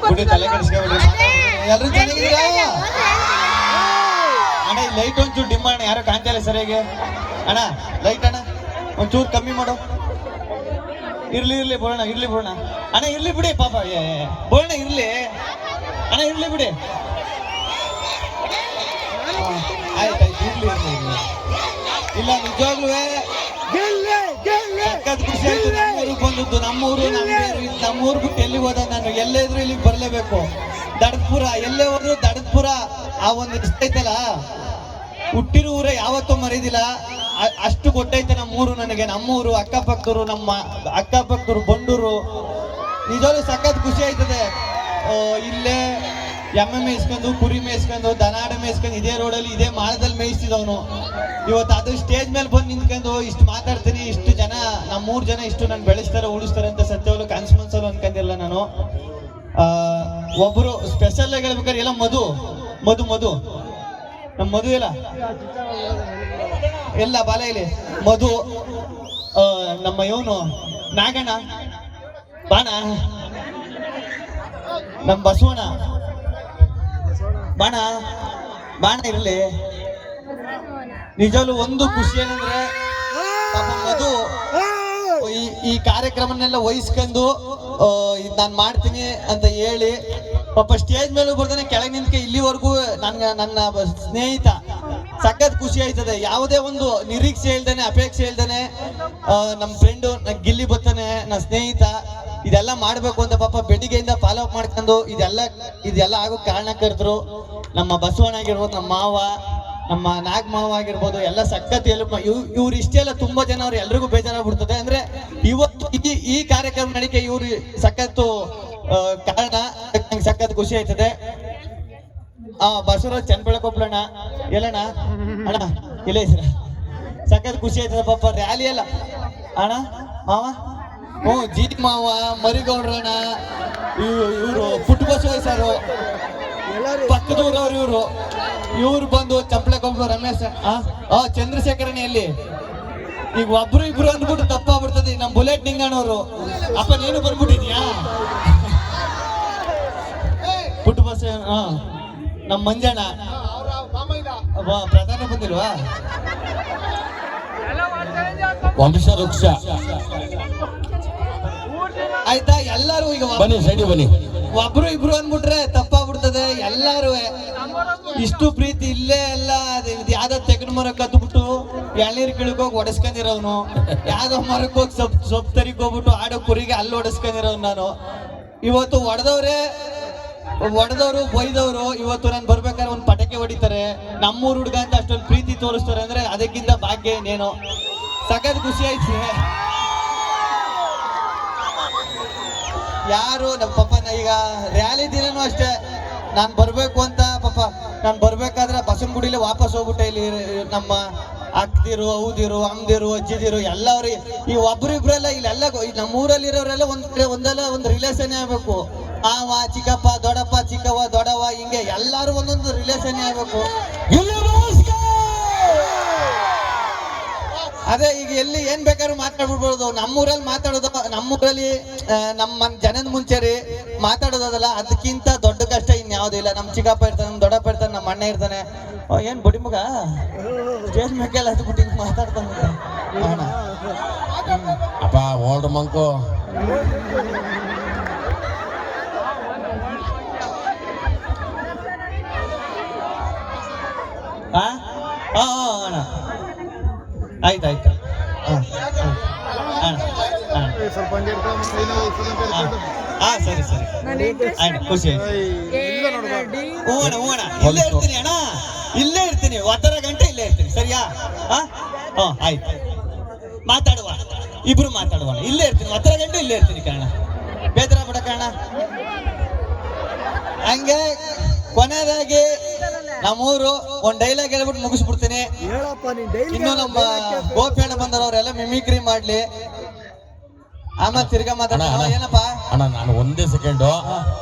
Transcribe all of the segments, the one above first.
ಬಿಡಿ ತಲೆ ಕೆಡಿಸ್ಕೊಬೇಡಿ. ಎಲ್ರು ಚೆನ್ನಾಗಿದ್ದೀರಾ ಅಣ್ಣ? ಈ ಲೈಟ್ ಒಂಚೂರು ಡಿಮ್ ಅಣ್ಣ, ಯಾರೋ ಕಾಣ್ತಾ ಇಲ್ಲ ಸರಿಯಾಗಿ. ಅಣ್ಣ ಲೈಟ್ ಅಣ್ಣ ಒಂಚೂರು ಕಮ್ಮಿ ಮಾಡು. ಇರ್ಲಿ ಬೋಣ, ಇರ್ಲಿ ಬೋಣ ಅಣ್ಣ, ಇರ್ಲಿ ಬಿಡಿ ಪಾಪ. ಬೋಣ ಇರ್ಲಿ ಅಣ್ಣ, ಇರ್ಲಿ ಬಿಡಿ. ಆಯ್ತಾಯ್ತು, ಇರ್ಲಿ. ಇಲ್ಲ ನಿಜವಾಗ್ಲೂ ಸಖತ್ ಖುಷಿ ಆಯ್ತು. ನಮ್ಮೂರಿಗೆ ಬಂದದ್ದು, ನಮ್ಮೂರು ಬಿಟ್ಟು ಎಲ್ಲಿಗೆ ಹೋದ ನಾನು? ಎಲ್ಲೇ ಇದ್ರು ಇಲ್ಲಿಗೆ ಬರ್ಲೇಬೇಕು. ದಡದ್ಪುರ ಎಲ್ಲೇ ಹೋದ್ರು ದಡದ್ಪುರ ಆ ಒಂದು ಇಷ್ಟ ಐತಲ್ಲ, ಹುಟ್ಟಿರೋ ಊರ ಯಾವತ್ತೂ ಮರೀದಿಲ್ಲ. ಅಷ್ಟು ಗೊತ್ತೈತೆ ನಮ್ಮೂರು ನನಗೆ. ನಮ್ಮೂರು ಅಕ್ಕಪಕ್ಕದವರು, ನಮ್ಮ ಅಕ್ಕಪಕ್ಕದವರು ಬಂಡೂರು, ನಿಜವಾಗ್ಲೂ ಸಖತ್ ಖುಷಿ ಆಯ್ತದೆ. ಇಲ್ಲೇ ಎಮ್ಮೆ ಮೇಯಿಸ್ಕೊಂಡು, ಕುರಿ ಮೇಯಿಸ್ಕೊಂಡು, ದನಾಡ ಮೇಯಿಸ್ಕೊಂಡು, ಇದೇ ರೋಡಲ್ಲಿ ಇದೇ ಮಾಳದಲ್ಲಿ ಮೇಯಿಸ್ತಿದ್ದವನು. ಇವತ್ತು ಅದು ಸ್ಟೇಜ್ ಮೇಲೆ ಬಂದು ನಿಂತ್ಕೊಂಡು ಇಷ್ಟು ಮಾತಾಡ್ತೀನಿ. ಇಷ್ಟು ಜನ, ನಮ್ಮೂರು ಜನ ಇಷ್ಟು ನಾನು ಬೆಳೆಸ್ತಾರೆ, ಉಳಿಸ್ತಾರೆ ಅಂತ ಸತ್ಯವಾಗ್ಲೂ ಕನಸು ಮನ್ಸಲ್ಲೂ ಅನ್ಕೊಂಡಿಲ್ಲ ನಾನು. ಒಬ್ರು ಸ್ಪೆಷಲ್ ಆಗಿ ಹೇಳ್ಬೇಕಾದ್ರೆ ಎಲ್ಲ ಮಧು ನಮ್ಮ ಮಧು ಎಲ್ಲ ಬಾಲ ಇಲ್ಲಿ ಮಧು, ನಮ್ಮ ಇವನು ನಾಗಣ್ಣ, ಬಾಣ, ನಮ್ಮ ಬಸವಣ್ಣ, ಬಾಣ ಇರಲಿ. ನಿಜವಾಗ್ಲೂ ಒಂದು ಖುಷಿ ಏನಂದ್ರೆ ಪಾಪ ಮಧು ಈ ಕಾರ್ಯಕ್ರಮನೆಲ್ಲ ವಹಿಸ್ಕೊಂಡು ನಾನು ಮಾಡ್ತೀನಿ ಅಂತ ಹೇಳಿ ಪಾಪ ಸ್ಟೇಜ್ ಮೇಲೂ ಬರ್ತಾನೆ, ಕೆಳಗೆ ನಿಂತ್ಕೆ ಇಲ್ಲಿವರೆಗೂ ನನ್ನ ಸ್ನೇಹಿತ. ಸಖತ್ ಖುಷಿ ಆಯ್ತದೆ. ಯಾವುದೇ ಒಂದು ನಿರೀಕ್ಷೆ ಇಲ್ದೇನೆ, ಅಪೇಕ್ಷೆ ಇಲ್ದೇನೆ ನಮ್ಮ ಫ್ರೆಂಡು ಗಿಲ್ಲಿ ಬರ್ತಾನೆ, ನನ್ನ ಸ್ನೇಹಿತ. ಇದೆಲ್ಲ ಮಾಡ್ಬೇಕು ಅಂತ ಪಾಪ ಬೆಳಿಗ್ಗೆಯಿಂದ ಫಾಲೋ ಅಪ್ ಮಾಡ್ಕೊಂಡು ಇದೆಲ್ಲ ಆಗೋ ಕಾರಣಕರ್ತರು ನಮ್ಮ ಬಸವಣ್ಣ ಆಗಿರ್ಬೋದು, ನಮ್ಮ ಮಾವ, ನಮ್ಮ ನಾಗ್ ಮಾವ ಆಗಿರ್ಬೋದು, ಎಲ್ಲ ಸಖತ್ ಇವ್ರು ಇಷ್ಟೆಲ್ಲ ತುಂಬಾ ಜನ ಅವ್ರು ಎಲ್ರಿಗೂ ಬೇಜಾರಾಗ್ಬಿಡ್ತದೆ. ಅಂದ್ರೆ ಇವತ್ತು ಈ ಕಾರ್ಯಕ್ರಮ ನಡಿಕೆ ಇವ್ರು ಸಖತ್ತು ಕಾರಣ. ನಂಗೆ ಸಖತ್ ಖುಷಿ ಆಯ್ತದೆ. ಬಸವರಾಜ್ ಚನ್ನಬೆಳಕೊಪ್ಲಣ್ಣ ಎಲ್ಲಣ್ಣ ಅಣ್ಣ ಇಲ್ಲ ಸರ, ಸಖತ್ ಖುಷಿ ಆಯ್ತದೆ ಪಾಪ. ರ್ಯಾಲಿ ಎಲ್ಲ ಅಣ್ಣ ಮಾವ, ಜಿ ಮಾವ, ಮರಿಗೌಡ್ರಣ್ಣ, ಇವರು ಪುಟ್ಟು ಬಸವಯ್ಯರು, ಪಕ್ಕದೂರವ್ರು ಇವ್ರು ಬಂದು ಚಂಪಳಕೊಪ್ಪ ರಮೇಶ್, ಚಂದ್ರಶೇಖರಣಿಯಲ್ಲಿ ಈಗ ಒಬ್ರು ಇಬ್ರು ಅಂದ್ಬಿಟ್ಟು ತಪ್ಪಾಗ್ಬಿಡ್ತದೆ. ನಮ್ ಬುಲೆಟ್ ನಿಂಗಣ್ಣವರು, ಅಪ್ಪ ನೀನು ಬಂದ್ಬಿಟ್ಟಿದ್ಯಾ? ಪುಟ್ಟು ಬಸ್, ನಮ್ ಮಂಜಣ್ಣ ಪ್ರಧಾನ ಬಂದಿಲ್ವಾ? ವಂಶ ವೃಕ್ಷ ಆಯ್ತಾ? ಎಲ್ಲಾರು ಈಗ ಬನ್ನಿ ಸೈಡಿ ಬನ್ನಿ. ಒಬ್ರು ಇಬ್ರು ಅಂದ್ಬಿಟ್ರೆ ತಪ್ಪಾಗ್ಬಿಡ್ತದೆ. ಎಲ್ಲಾರು ಇಷ್ಟು ಪ್ರೀತಿ ಇಲ್ಲೇ ಎಲ್ಲ ಯಾವ್ದೋ ತೆಗಣ ಮರ ಕತ್ಬಿಟ್ಟು ಎಳ್ನೀರ್ ಕಿಳಕೋಗಿ ಒಡಸ್ಕೊಂಡಿರೋನು, ಯಾವ್ದೋ ಮರಕ್ಕೆ ಹೋಗಿ ಸೊಪ್ಪು ತರಿಕ್ ಹೋಗ್ಬಿಟ್ಟು ಆಡೋ ಕುರಿಗೆ ಅಲ್ಲಿ ಒಡಸ್ಕೊಂಡಿರೋನು ನಾನು. ಇವತ್ತು ಒಡೆದವರು ಬೈದವರು ಇವತ್ತು ನಾನು ಬರ್ಬೇಕಾದ್ರೆ ಒಂದು ಪಟಕೆ ಹೊಡಿತಾರೆ. ನಮ್ಮೂರು ಹುಡುಗ ಅಂತ ಅಷ್ಟೊಂದು ಪ್ರೀತಿ ತೋರಿಸ್ತಾರೆ ಅಂದ್ರೆ ಅದಕ್ಕಿಂತ ಭಾಗ್ಯ ಇನ್ನೇನು. ಸಖತ್ ಖುಷಿ ಆಯ್ತು. ಯಾರು ನಮ್ಮ ಪಾಪ ಈಗ ರ್ಯಾಲಿ ದಿನನೂ ಅಷ್ಟೇ ನಾನು ಬರ್ಬೇಕು ಅಂತ ಪಾಪ ನಾನು ಬರ್ಬೇಕಾದ್ರೆ ಬಸವನಗುಡಿಲಿ ವಾಪಸ್ ಹೋಗ್ಬಿಟ್ಟೆ. ಇಲ್ಲಿ ನಮ್ಮ ಅಕ್ಕದಿರು, ಹೌದಿರು, ಅಮ್ಮದಿರು, ಅಜ್ಜಿದಿರು ಎಲ್ಲವ್ರು ಈ ಒಬ್ರಿಬ್ರೆಲ್ಲ ಇಲ್ಲೆಲ್ಲ ನಮ್ಮ ಊರಲ್ಲಿ ಇರೋರೆಲ್ಲ ಒಂದು ರಿಲೇಷನ್ ಆಗ್ಬೇಕು. ಮಾವ, ಚಿಕ್ಕಪ್ಪ, ದೊಡ್ಡಪ್ಪ, ಚಿಕ್ಕವ್ವ, ದೊಡ್ಡವ್ವ, ಹಿಂಗೆ ಎಲ್ಲಾರು ಒಂದೊಂದು ರಿಲೇಷನ್ ಆಗ್ಬೇಕು. ಅದೇ ಈಗ ಎಲ್ಲಿ ಏನ್ ಬೇಕಾದ್ರೂ ಮಾತಾಡ್ಬಿಡ್ಬೋದು. ನಮ್ಮೂರಲ್ಲಿ ಮಾತಾಡೋದು, ನಮ್ಮೂರಲ್ಲಿ ನಮ್ಮ ಜನದ ಮುಂಚೆ ಮಾತಾಡೋದಲ್ಲ, ಅದಕ್ಕಿಂತ ದೊಡ್ಡ ಕಷ್ಟ ಇನ್ಯಾವುದೂ ಇಲ್ಲ. ನಮ್ಮ ಚಿಕ್ಕಪ್ಪ ಇರ್ತಾನೆ, ನಮ್ಮ ದೊಡ್ಡಪ್ಪ ಇರ್ತಾನೆ, ನಮ್ಮ ಅಣ್ಣ ಇರ್ತಾನೆ. ಏನ್ ಬಡಿ ಮಗ ಸ್ಟೇಜ್ ಮೇಕೆಲ್ಲ ಹತ್ಬಿಟ್ಟು ಮಾತಾಡ್ತಾನೆ. ಅಪ್ಪ ಓಲ್ಡ್ ಮಂಕು ಅಣ್ಣ ಆಯ್ತಾಯ್ತು. ಸರಿ ಖುಷಿ ಇಲ್ಲೇ ಇರ್ತೀನಿ ಅಣ್ಣ, ಇಲ್ಲೇ ಇರ್ತೀನಿ, 10 ಗಂಟೆ ಇಲ್ಲೇ ಇರ್ತೀನಿ. ಸರಿಯಾ? ಆಯ್ತು, ಮಾತಾಡುವ, ಇಬ್ರು ಮಾತಾಡುವ. ಇಲ್ಲೇ ಇರ್ತೀನಿ, 10 ಗಂಟೆ ಇಲ್ಲೇ ಇರ್ತೀನಿ ಕಣ. ಬೇಜಾರ ಬಿಡ ಕಣ. ಹಂಗೆ ಕೊನೆಯದಾಗಿ ನಮ್ಮೂರು ಒಂದ್ ಡೈಲಾಗ್ ಹೇಳ್ಬಿಟ್ಟು ಮುಗಿಸ್ಬಿಡ್ತೀನಿ. ಇನ್ನು ನಮ್ಮ ಗೋಪಿಯಣ್ಣ ಬಂದವರೆಲ್ಲ ಮಿಮಿಕ್ರಿ ಮಾಡ್ಲಿ, ಆಮೇಲೆ ತಿರ್ಗಾ ಮಾತಾಡ. ಏನಪ್ಪ ಅಣ್ಣ, ನಾನು ಒಂದೇ ಸೆಕೆಂಡು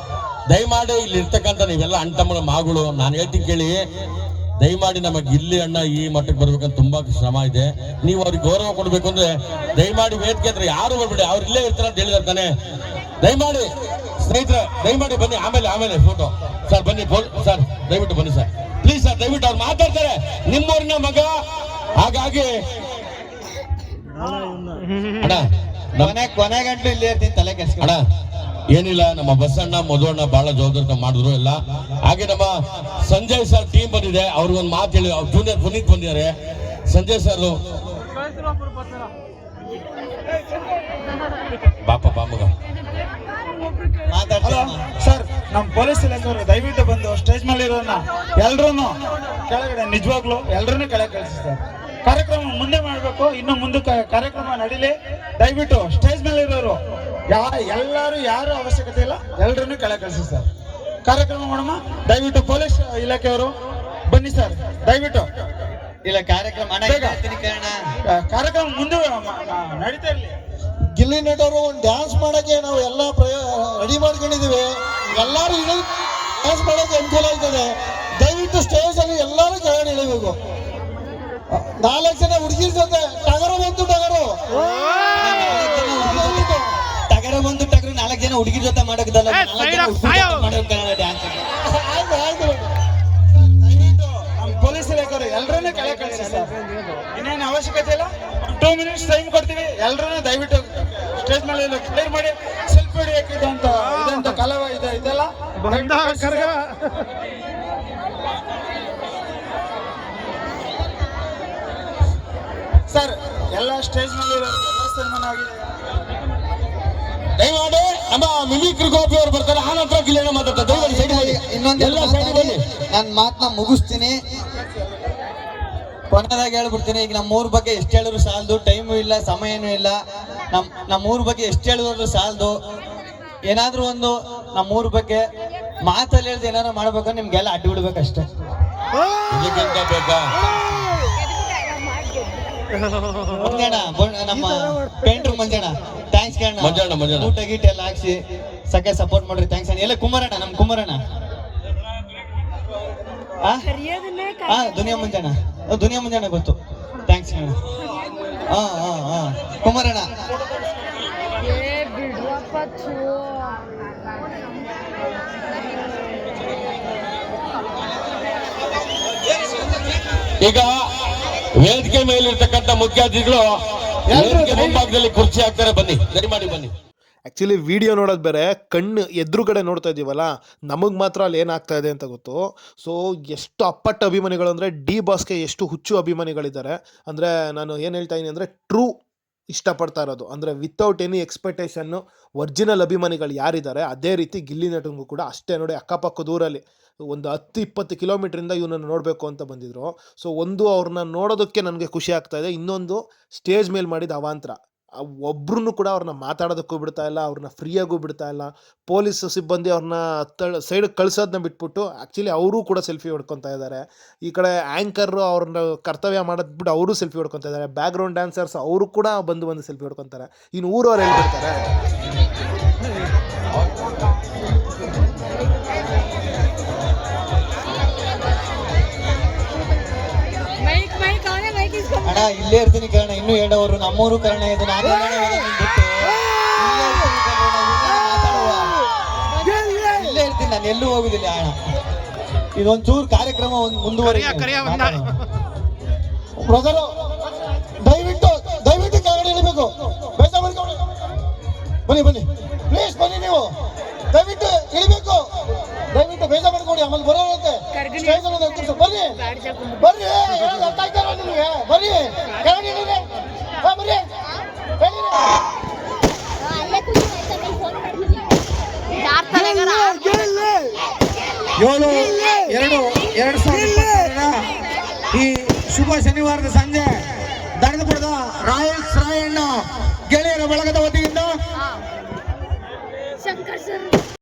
ದಯಮಾಡಿ ಇಲ್ಲಿ ಇರ್ತಕ್ಕಂಥ ನೀವೆಲ್ಲ ಅಣ್ಣ ಮಾಗಳು, ನಾನು ಹೇಳ್ತೀನಿ ಕೇಳಿ. ದಯಮಾಡಿ ನಮಗೆ ಇಲ್ಲಿ ಅಣ್ಣ ಈ ಮಟ್ಟಕ್ಕೆ ಬರ್ಬೇಕಂತ ತುಂಬಾ ಶ್ರಮ ಇದೆ. ನೀವು ಅವ್ರಿಗೆ ಗೌರವ ಕೊಡ್ಬೇಕು ಅಂದ್ರೆ ದಯಮಾಡಿ ವೇದಿಕೆ ಹತ್ರ ಯಾರು ಬರ್ಬೇಡಿ, ಅವ್ರು ಇಲ್ಲೇ ಇರ್ತಾರೆ ಅಂತ ಹೇಳಿದಾರೆ ತಾನೆ. ದಯಮಾಡಿ ಸ್ನೇಹಿತರೆ ದಯಮಾಡಿ ಬನ್ನಿ, ಆಮೇಲೆ ಫೋಟೋ ಸರ್ ಬನ್ನಿ. ಸರ್ ದಯವಿಟ್ಟು ಬನ್ನಿ ಸರ್, ಪ್ಲೀಸ್ ಸರ್, ದಯವಿಟ್ಟು ಅವ್ರು ಮಾತಾಡ್ತಾರೆ, ನಿಮ್ಮೂರಿನ ಮಗ. ಹಾಗಾಗಿ ಅಣ್ಣ ಕೊನೆ ಗಂಟು ಇಲ್ಲೇ ಇರ್ತೀನಿ, ತಲೆ ಕೆಡ್ಸ್ಕೊಂಡು. ಅಣ್ಣ ಏನಿಲ್ಲ, ನಮ್ಮ ಬಸಣ್ಣ ಮಧುವಣ್ಣ ಬಹಳ ಜವಾಬ್ದಾರಿ ಮಾಡಿದ್ರು ಎಲ್ಲ. ಹಾಗೆ ನಮ್ಮ ಸಂಜಯ್ ಸರ್ ಟೀಮ್ ಬಂದಿದೆ, ಅವ್ರಿಗೊಂದು ಮಾತು ಹೇಳಿ. ಅವ್ರು ಜೂನಿಯರ್ ಪುನೀತ್ ಬಂದಿದ್ದಾರೆ. ಸಂಜಯ್ ಸರ್ ಬಾಪ ಬಾಮಗ ಮಾತಾಡ್ತೀನಿ ಸರ್. ನಮ್ಮ ಪೊಲೀಸ್ ಇಲಾಖೆಯವರು ದಯವಿಟ್ಟು ಬಂದು ಸ್ಟೇಜ್ ಮೇಲೆ ಇರೋನ ಎಲ್ರೂ ಕೆಳಗಡೆ, ನಿಜವಾಗ್ಲು ಎಲ್ರೂ ಕೆಳಗೆ ಕಳಿಸ್ತಾರೆ. ಕಾರ್ಯಕ್ರಮ ಮುಂದೆ ಮಾಡಬೇಕು, ಇನ್ನು ಮುಂದಕ್ಕೆ ಕಾರ್ಯಕ್ರಮ ನಡೀಲಿ. ದಯವಿಟ್ಟು ಸ್ಟೇಜ್ ಮೇಲೆ ಇರೋರು ಎಲ್ಲರೂ ಯಾರು ಅವಶ್ಯಕತೆ ಇಲ್ಲ, ಎಲ್ರೂ ಕೆಳಗೆ ಕಳಿಸಿ ಸರ್. ಕಾರ್ಯಕ್ರಮ ಮಾಡೋಣ. ದಯವಿಟ್ಟು ಪೊಲೀಸ್ ಇಲಾಖೆಯವರು ಬನ್ನಿ ಸರ್, ದಯವಿಟ್ಟು. ಇಲ್ಲ ಕಾರ್ಯಕ್ರಮ ಕಾರ್ಯಕ್ರಮ ಮುಂದೆ ನಡೀತಾ ಇರಲಿ. ಗಿಲ್ಲಿ ನಟರು ಒಂದು ಡ್ಯಾನ್ಸ್ ಮಾಡಕ್ಕೆ ನಾವು ಎಲ್ಲ ರೆಡಿ ಮಾಡ್ಕೊಂಡಿದೀವಿ. ಎಲ್ಲರೂ ಡ್ಯಾನ್ಸ್ ಮಾಡಕ್ಕೆ ಅನುಕೂಲ ಆಯ್ತದೆ. ದಯವಿಟ್ಟು ಸ್ಟೇಜ್ ಅಲ್ಲಿ ಎಲ್ಲರೂ ಕೆಳಗಡೆ ಇಳಿಬೇಕು. 4 ಜನ ಹುಡುಗಿರ ಜೊತೆ ಟಗರು ಬಂತು, ಟಗರು ಬಂದು ಟಗರು 4 ಜನ ಹುಡುಗಿರ ಜೊತೆ ಮಾಡೋದಲ್ಲ, 4 ಜನ ಮಾಡೋದು ಡ್ಯಾನ್ಸ್. ದಯವಿಟ್ಟು ನಮ್ಮ ಪೊಲೀಸ್ ಇಲಾಖೆಯವರು ಎಲ್ಲರನ್ನೂ ಕೆಳಗೆ ಕಳಿಸಿ ಸರ್. ಇನ್ನೇನು ಅವಶ್ಯಕತೆ ಇಲ್ಲ, 2 ಮಿನಿಟ್ಸ್ ಟೈಮ್ ಕೊಡ್ತೀವಿ. ಎಲ್ಲರೂ ದಯವಿಟ್ಟು ಸ್ಟೇಜ್ ಮೇಲೆ ಕ್ಲಿಯರ್ ಮಾಡಿ ಸೆಲ್ಫಿ ಹಿಡಿಯಕ್ಕೆ ಇದಂತ ಕಲವ ಇದೆಲ್ಲ ಸರ್. ಎಲ್ಲ ಸ್ಟೇಜ್ ಮೇಲೆ ಎಲ್ಲ ಸನ್ಮಾನ ಆಗಿದೆ. ದಯಮಾಡಿ ನಮ್ಮ ಮಿಮಿಕ್ರಿ ಗೋಪಿ ಅವರು ಬರ್ತಾರೆ, ಆ ನಂತರ ಗಿಲ್ಲಿಯಣ್ಣ ಮಾತಾಡ್ತಾರೆ. ಇನ್ನೊಂದೆಲ್ಲ ನನ್ನ ಮಾತನ್ನ ಮುಗಿಸ್ತೀನಿ, ಕೊನೆಯದಾಗಿ ಹೇಳ್ಬಿಡ್ತೀನಿ. ಈಗ ನಮ್ಮೂರ ಬಗ್ಗೆ ಎಷ್ಟು ಹೇಳಿದ್ರು ಸಾಲದು, ಟೈಮು ಇಲ್ಲ, ಸಮಯನೂ ಇಲ್ಲ. ನಮ್ಮೂರ ಬಗ್ಗೆ ಎಷ್ಟು ಹೇಳಿದ್ರು ಸಾಲದು. ಏನಾದ್ರೂ ಒಂದು ನಮ್ಮೂರ ಬಗ್ಗೆ ಮಾತಲ್ಲಿ ಹೇಳ್ದು ಏನಾದ್ರು ಮಾಡ್ಬೇಕು, ನಿಮ್ಗೆಲ್ಲ ಅಡ್ಡಿ ಬಿಡ್ಬೇಕಷ್ಟೇ. ಇದಕ್ಕಿಂತ ಬೇಕಾ? ಮಂಜಣ್ಣ, ನಮ್ಮ ಪೇಂಟ್ರು ಮಂಜಣ್ಣ, ಥ್ಯಾಂಕ್ಸ್ ಕಣ್ಣ. ಊಟ ಗೀಟ ಎಲ್ಲ ಹಾಕ್ಸಿ ಸಕ್ಕೆ ಸಪೋರ್ಟ್ ಮಾಡ್ರಿ, ಥ್ಯಾಂಕ್ಸ್ ಅಣ್ಣ. ಎಲ್ಲ ಕುಮಾರಣ್ಣ, ನಮ್ಮ ಕುಮಾರಣ್ಣ, ದುನಿಯಾ ಮುಂಜಾನೆ ಗೊತ್ತು, ಥ್ಯಾಂಕ್ಸ್ ಕಣ್ಣ. ಕುಮಾರಣ್ಣ. ಈಗ ವೇದಿಕೆ ಮೇಲಿರ್ತಕ್ಕಂಥ ಮುಖ್ಯ ಅತಿಥಿಗಳು ವೇದಿಕೆ ಮುಂಭಾಗದಲ್ಲಿ ಕುರ್ಚಿ ಹಾಕ್ತಾರೆ, ಬನ್ನಿ, ದಯಮಾಡಿ ಬನ್ನಿ. ಆ್ಯಕ್ಚುಲಿ ವಿಡಿಯೋ ನೋಡೋದು ಬೇರೆ, ಕಣ್ಣು ಎದುರುಗಡೆ ನೋಡ್ತಾ ಇದ್ದೀವಲ್ಲ, ನಮಗೆ ಮಾತ್ರ ಅಲ್ಲಿ ಏನಾಗ್ತಾ ಇದೆ ಅಂತ ಗೊತ್ತು. ಸೊ ಎಷ್ಟು ಅಪ್ಪಟ್ಟ ಅಭಿಮಾನಿಗಳು ಅಂದರೆ, ಡಿ ಬಾಸ್ಗೆ ಎಷ್ಟು ಹುಚ್ಚು ಅಭಿಮಾನಿಗಳಿದ್ದಾರೆ ಅಂದರೆ, ನಾನು ಏನು ಹೇಳ್ತಾ ಇದ್ದೀನಿ ಅಂದರೆ ಟ್ರೂ ಇಷ್ಟಪಡ್ತಾ ಇರೋದು, ಅಂದರೆ ವಿತೌಟ್ ಎನಿ ಎಕ್ಸ್ಪೆಕ್ಟೇಷನ್ನು ಒರಿಜಿನಲ್ ಅಭಿಮಾನಿಗಳು ಯಾರಿದ್ದಾರೆ ಅದೇ ರೀತಿ ಗಿಲ್ಲಿ ನಟನಿಗೂ ಕೂಡ ಅಷ್ಟೇ. ನೋಡಿ, ಅಕ್ಕಪಕ್ಕ ದೂರಲ್ಲಿ ಒಂದು 10-20 ಕಿಲೋಮೀಟ್ರಿಂದ ಇವನನ್ನು ನೋಡಬೇಕು ಅಂತ ಬಂದಿದ್ರು. ಸೊ ಒಂದು ಅವ್ರನ್ನ ನೋಡೋದಕ್ಕೆ ನನಗೆ ಖುಷಿ ಆಗ್ತಾಯಿದೆ, ಇನ್ನೊಂದು ಸ್ಟೇಜ್ ಮೇಲೆ ಮಾಡಿದ ಅವಾಂತರ. ಒಬ್ರು ಕೂಡ ಅವ್ರನ್ನ ಮಾತಾಡೋದಕ್ಕೂ ಬಿಡ್ತಾ ಇಲ್ಲ, ಅವ್ರನ್ನ ಫ್ರೀಯಾಗೂ ಬಿಡ್ತಾ ಇಲ್ಲ. ಪೊಲೀಸ್ ಸಿಬ್ಬಂದಿ ಅವ್ರನ್ನ ಸೈಡಿಗೆ ಕಳ್ಸೋದನ್ನ ಬಿಟ್ಬಿಟ್ಟು ಆ್ಯಕ್ಚುಲಿ ಅವರೂ ಕೂಡ ಸೆಲ್ಫಿ ಹೊಡ್ಕೊತಾ ಇದ್ದಾರೆ. ಈ ಕಡೆ ಆ್ಯಂಕರು ಅವ್ರನ್ನ ಕರ್ತವ್ಯ ಮಾಡೋದು ಬಿಟ್ಟು ಅವರು ಸೆಲ್ಫಿ ಹೊಡ್ಕೊತಾ ಇದ್ದಾರೆ. ಬ್ಯಾಕ್ಗ್ರೌಂಡ್ ಡ್ಯಾನ್ಸರ್ಸ್ ಅವರು ಕೂಡ ಬಂದು ಸೆಲ್ಫಿ ಹೊಡ್ಕೊತಾರೆ. ಇನ್ನು ಊರವ್ರು ಹೇಳ್ಬಿಡ್ತಾರೆ. ಅಣ್ಣ ಇಲ್ಲೇ ಇರ್ತೀನಿ ಕರ್ಣ, ಇನ್ನೂ ಹೇಳೋರು ನಮ್ಮೂರು ಕರ್ಣ ಇದು. ನಾನು ಇಲ್ಲೇ ಇರ್ತೀನಿ, ನಾನು ಎಲ್ಲೂ ಹೋಗುದಿಲ್ಲ ಅಣ್ಣ. ಇದೊಂಚೂರು ಕಾರ್ಯಕ್ರಮ ಮುಂದುವರಿ. ಬ್ರದರು ದಯವಿಟ್ಟು ಕೆಳಗಡೆ ಇಳಿಬೇಕು. ಬೇಜಾರು ಮಾಡ್ಕೊಂಡು ಬನ್ನಿ ಪ್ಲೀಸ್, ಬನ್ನಿ ನೀವು ದಯವಿಟ್ಟು ಇಳಿಬೇಕು. ದಯವಿಟ್ಟು ಬೇಜಾರು ಮಾಡ್ಕೊಂಡು ಆಮೇಲೆ ಬರೋರಂತೆ ಸ್ಟೇಜ್ ಅಲ್ಲಿ ಬರ್ರಿ ಅರ್ಥ ಆಯ್ತಾರ ನಿಮಗೆ? ಬರ್ರಿ ಕೆಳಗಡೆ ಇಳಿರಿ, ಬರ್ರಿ 7/2/2022 ಈ ಶುಭ ಶನಿವಾರದ ಸಂಜೆ ದಾನಪುರದ ರಾಯಲ್ಸ್ ರಾಯಣ್ಣ ಗೆಳೆಯರ ಬಳಗದ ವತಿಯಿಂದ